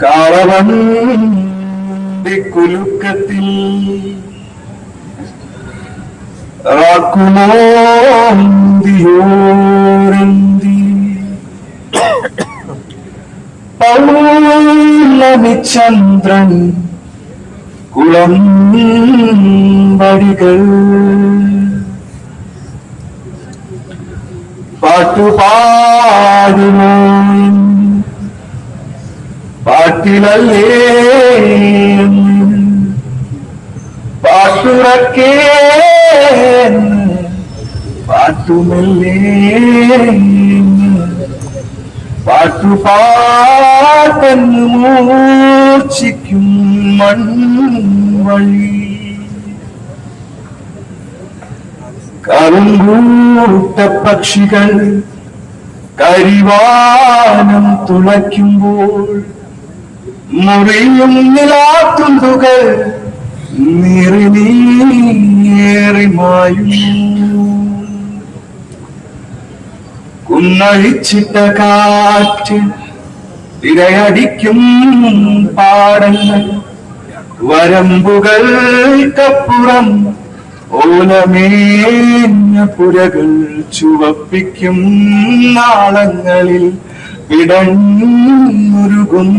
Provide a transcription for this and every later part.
കാളവണ്ടി കുലുക്കത്തിൽ റാക്കുമോന്തിയോരന്തി പൗർണമി ചന്ദ്രൻ കുളം വഴികൾ പാട്ടുപാടുമോ പാട്ടിലല്ലേ പാട്ടുറക്കേ പാട്ടുമല്ലേ പാട്ടുപാട്ടെന്ന് മൂർച്ഛിക്കും മൺവഴി കറുങ്കൂട്ട പക്ഷികൾ കരിവാനം തുളയ്ക്കുമ്പോൾ മുറിയും നിലാത്തുണ്ടുകൾ നിറനീറിമായുന്നു. കുന്നഴിച്ചിട്ട കാറ്റ് തിരയടിക്കും പാടങ്ങൾ വരമ്പുകൾക്കപ്പുറം ഓലമേഞ്ഞ പുരകൾ ചുവപ്പിക്കും നാളങ്ങളിൽ പിടഞ്ഞുരുകും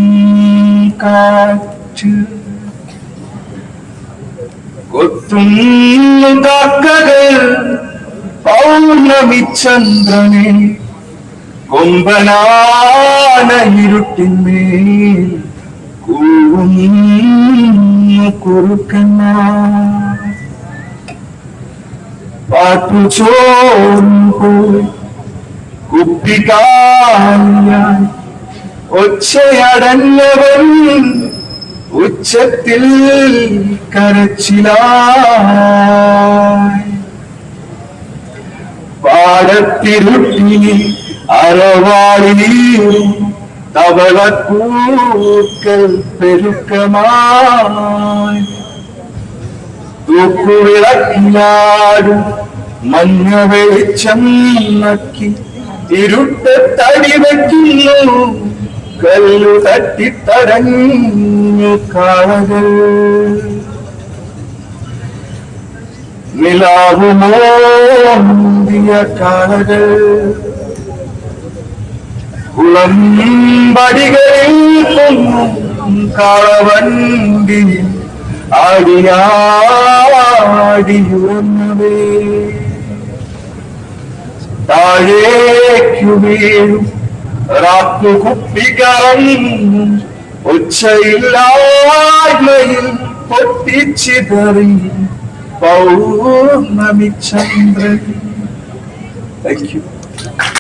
കാറ്റ് കൊത്തുന്നു കാക്കകൾ പൗർണമി ചന്ദ്രനെ കൊമ്പനാന ഇരുട്ടിന്മേൽ കൂവുന്നു കുറുക്കന്മാർ. പാട്ടുചോറുപോയി കുപ്പിക്കായാൽ ഒച്ചയടഞ്ഞവൻ ഉച്ചത്തിൽ കരച്ചിലായി. പാടത്തിരുട്ടിനി അരവാളിയും തവളക്കൂക്കൽ പെരുക്കമായി. തൂക്കുവിളക്കിലാടും മഞ്ഞ വെളിച്ചം നക്കി ഇരുട്ടത്തടി വയ്ക്കുന്നു കല്ലു തട്ടിത്തടഞ്ഞു കാളകൾ. നിലാവുമോന്തിയ കാളകൾ കുളമ്പടികളിൽ പൊങ്ങും കാളവണ്ടി ആടിയാടിയുറങ്ങവേ. താഴേക്കു വീഴും റാക്കുകുപ്പികറങ്ങും ഒച്ചയില്ലായ്മയിൽ പൊട്ടിച്ചിതറി പൗർണമി ചന്ദ്രൻ. Thank you.